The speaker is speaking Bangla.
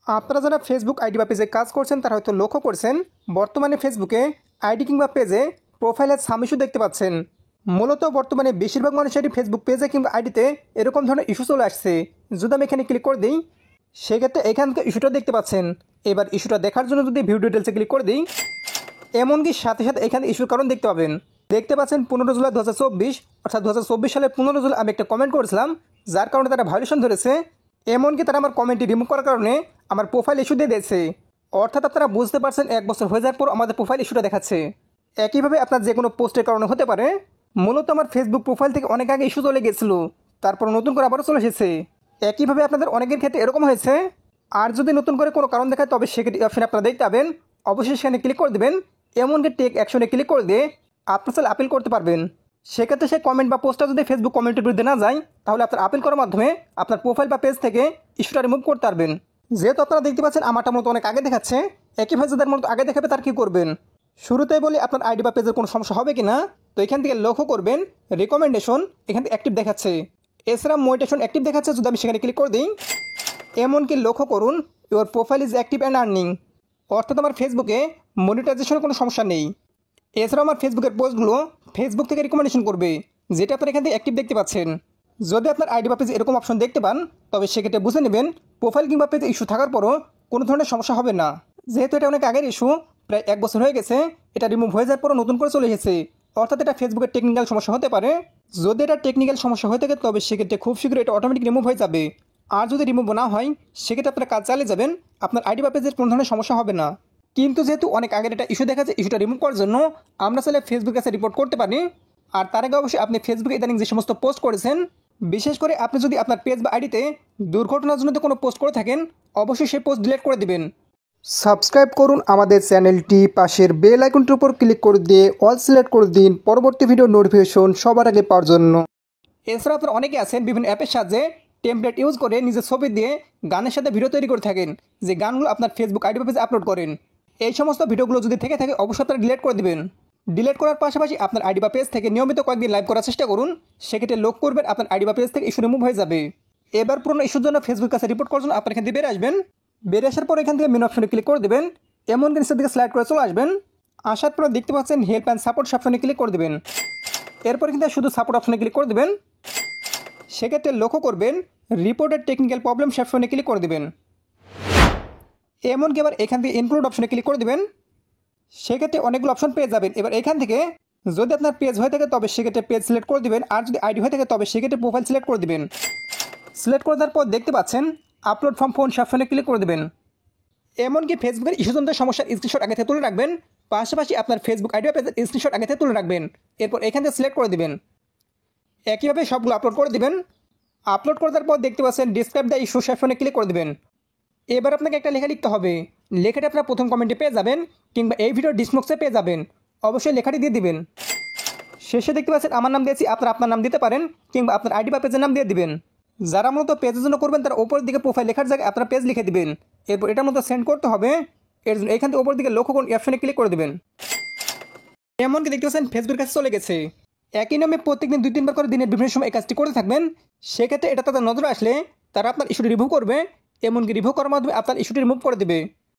আপনারা যারা ফেসবুক আইডি বা পেজে কাজ করছেন তারা হয়তো লক্ষ্য করছেন বর্তমানে ফেসবুকে আইডি কিংবা পেজে প্রোফাইলের সাম ইস্যু দেখতে পাচ্ছেন। মূলত বর্তমানে বেশিরভাগ মানুষেরই ফেসবুক পেজে কিংবা আইডিতে এরকম ধরনের ইস্যু চলে আসছে। যদি আমি এখানে ক্লিক করে দিই সেক্ষেত্রে এখান থেকে ইস্যুটা দেখতে পাচ্ছেন। এবার ইস্যুটা দেখার জন্য যদি ভিউ ডিটেলসে ক্লিক করে দিই এমনকি সাথে সাথে এখানে ইস্যুর কারণ দেখতে পাবেন। দেখতে পাচ্ছেন 15 জুলাই 2024 অর্থাৎ 2024 সালের 15 জুলাই আমি একটা কমেন্ট করেছিলাম যার কারণে তারা ভায়োলেশন ধরেছে। এমনকি তারা আমার কমেন্টটি রিমুভ করার কারণে আমার প্রোফাইল ইস্যু দিয়ে দিয়েছে। অর্থাৎ আপনারা বুঝতে পারছেন 1 বছর হয়ে যাওয়ার পর আমাদের প্রোফাইল ইস্যুটা দেখাচ্ছে। একইভাবে আপনার যে কোনো পোস্টের কারণে হতে পারে। মূলত আমার ফেসবুক প্রোফাইল থেকে অনেক আগে ইস্যু চলে গেছিল, তারপর নতুন করে আবারও চলে এসেছে। একইভাবে আপনাদের অনেকের ক্ষেত্রে এরকম হয়েছে। আর যদি নতুন করে কোনো কারণ দেখায় তবে সেক্ষেত্রে অপশানে আপনারা দেখতে পাবেন, অবশ্যই সেখানে ক্লিক করে দেবেন। এমনকি টেক অ্যাকশনে ক্লিক করে দিয়ে আপনার চাইলে আপিল করতে পারবেন। সেক্ষেত্রে সেই কমেন্ট বা পোস্টটা যদি ফেসবুক কমেন্টের বিরুদ্ধে না যায় তাহলে আপনার আপিল করার মাধ্যমে আপনার প্রোফাইল বা পেজ থেকে ইস্যুটা রিমুভ করতে পারবেন। যেহেতু আপনারা দেখতে পাচ্ছেন আমারটা মতো অনেক আগে দেখাচ্ছে, একইভাবে যাদের মতো আগে দেখাবে তার কী করবেন। শুরুতেই বলি আপনার আইডি বা পেজের কোনো সমস্যা হবে কি না। তো এখান থেকে লক্ষ্য করবেন রিকমেন্ডেশন এখান থেকে অ্যাক্টিভ দেখাচ্ছে, এছাড়া মোটিভেশন অ্যাক্টিভ দেখাচ্ছে। যদি আমি সেখানে ক্লিক করে দিই এমনকি লক্ষ্য করুন your profile is active and earning, অর্থাৎ আমার ফেসবুকে মনিটাইজেশনের কোনো সমস্যা নেই। এছাড়াও আমার ফেসবুকের পোস্টগুলো ফেসবুক থেকে রিকমেন্ডেশন করবে, যেটা আপনারা এখান থেকে অ্যাক্টিভ দেখতে পাচ্ছেন। যদি আপনার আইডি বা পেজে এরকম অপশন দেখতে পান তবে সেক্ষেত্রে বুঝে নেবেন প্রোফাইল কিংবা পেজে ইস্যু থাকার পরও কোনো ধরনের সমস্যা হবে না। যেহেতু এটা অনেক আগের ইস্যু, প্রায় 1 বছর হয়ে গেছে, এটা রিমুভ হয়ে যাওয়ার পরও নতুন করে চলে এসেছে। অর্থাৎ এটা ফেসবুকের টেকনিক্যাল সমস্যা হতে পারে। যদি এটা টেকনিক্যাল সমস্যা হয়ে থাকে তবে সেক্ষেত্রে খুব শীঘ্রই এটা অটোমেটিক রিমুভ হয়ে যাবে। আর যদি রিমুভ না হয় সেক্ষেত্রে আপনারা কাজ চালিয়ে যাবেন, আপনার আইডি বা পেজের কোনো ধরনের সমস্যা হবে না। কিন্তু যেহেতু অনেক আগের এটা ইস্যু দেখাচ্ছে, ইস্যুটা রিমুভ করার জন্য আমরা চাইলে ফেসবুকের কাছে রিপোর্ট করতে পারি। আর তার আগে অবশ্যই আপনি ফেসবুকে ইদানিং যে সমস্ত পোস্ট করেছেন, বিশেষ করে আপনি যদি আপনার পেজ বা আইডিতে দুর্ঘটনার জন্য কোনো পোস্ট করে থাকেন অবশ্যই সেই পোস্ট ডিলিট করে দিবেন। সাবস্ক্রাইব করুন আমাদের চ্যানেলটি, পাশের বেল আইকনটির উপর ক্লিক করে দিয়ে অল সিলেক্ট করে দিন পরবর্তী ভিডিও নোটিফিকেশন সবার আগে পাওয়ার জন্য। এছাড়া আপনারা অনেকে আছেন বিভিন্ন অ্যাপের সাহায্যে টেমপ্লেট ইউজ করে নিজের ছবি দিয়ে গানের সাথে ভিডিও তৈরি করে থাকেন, যে গানগুলো আপনার ফেসবুক আইডি বা পেজে আপলোড করেন। এই সমস্ত ভিডিওগুলো যদি থেকে থাকে অবশ্যই আপনারা ডিলিট করে দিবেন। ডিলিট করার পাশাপাশি আপনার আইডি বা পেজ থেকে নিয়মিত কয়েকদিন লাইভ করার চেষ্টা করুন, সেক্ষেত্রে লক্ষ্য করবেন আপনার আইডি বা পেজ থেকে ইস্যু রিমুভ হয়ে যাবে। এবার পুরনো ইস্যুর জন্য ফেসবুক কাছে রিপোর্ট করার জন্য আপনার এখান থেকে বেরিয়ে আসবেন। বেরিয়ে আসার পর এখান থেকে মেন অপশনে ক্লিক করে দেবেন, এমনকি নিচের দিকে স্লাইড করে চলে আসবেন। আসার পর দেখতে পাচ্ছেন হেল্প অ্যান্ড সাপোর্ট অপশনে ক্লিক করে দেবেন। এরপর কিন্তু শুধু সাপোর্ট অপশনে ক্লিক করে দেবেন। সেক্ষেত্রে লক্ষ্য করবেন রিপোর্টেড টেকনিক্যাল প্রবলেম অপশনে ক্লিক করে দেবেন। এমনকি এবার এখান থেকে ইনক্লুড অপশনে ক্লিক করে দেবেন। সেক্ষেত্রে অনেকগুলো অপশন পেয়ে যাবেন। এবার এখান থেকে যদি আপনার পেজ হয়ে থাকে তবে সেক্ষেত্রে পেজ সিলেক্ট করে দেবেন, আর যদি আইডি হয়ে থাকে তবে সেক্ষেত্রে প্রোফাইল সিলেক্ট করে দেবেন। সিলেক্ট করে দেওয়ার পর দেখতে পাচ্ছেন আপলোড ফ্রম ফোন অপশনে ক্লিক করে দেবেন। এমনকি ফেসবুকের ইস্যুজনিত সমস্যার স্ক্রিনশট আগে থেকে তুলে রাখবেন, পাশাপাশি আপনার ফেসবুক আইডি বা পেজের স্ক্রিনশট আগে থেকে তুলে রাখবেন। এরপর এখান থেকে সিলেক্ট করে দেবেন। একইভাবে সবগুলো আপলোড করে দেবেন। আপলোড করে দেওয়ার পর দেখতে পাচ্ছেন ডিসক্রাইব দ্য ইস্যু অপশনে ক্লিক করে দেবেন। এবার আপনাকে একটা লেখা লিখতে হবে, লেখাটা আপনার প্রথম কমেন্টে পেয়ে যাবেন কিংবা এই ভিডিওর ডিসক্রিপশনে পেয়ে যাবেন। অবশ্যই লেখাটি দিয়ে দিবেন। শেষে দেখতে পাচ্ছেন আমার নাম দিয়েছি, আপনারা আপনার নাম দিতে পারেন কিংবা আপনার আইডি বা পেজের নাম দিয়ে দিবেন। যারা মূলত পেজের জন্য করবেন তারা ওপরের দিকে প্রোফাইল লেখার জায়গায় আপনারা পেজ লিখে দিবেন। এরপর এটার মতো সেন্ড করতে হবে। এর জন্য এখান থেকে ওপর দিকে লক্ষ্য করুন অপশনে ক্লিক করে দেবেন। এমনকি দেখতে পাচ্ছেন ফেসবুকের কাছে চলে গেছে। একই নামে প্রত্যেকদিন 2-3 বার করে দিনের বিভিন্ন সময় এই কাজটি করতে থাকবেন। সেক্ষেত্রে এটা তাদের নজরে আসলে তারা আপনার ইস্যুটি রিমুভ করবে, এমনকি রিমুভ করার মাধ্যমে আপনার ইস্যুটি রিমুভ করে দেবে।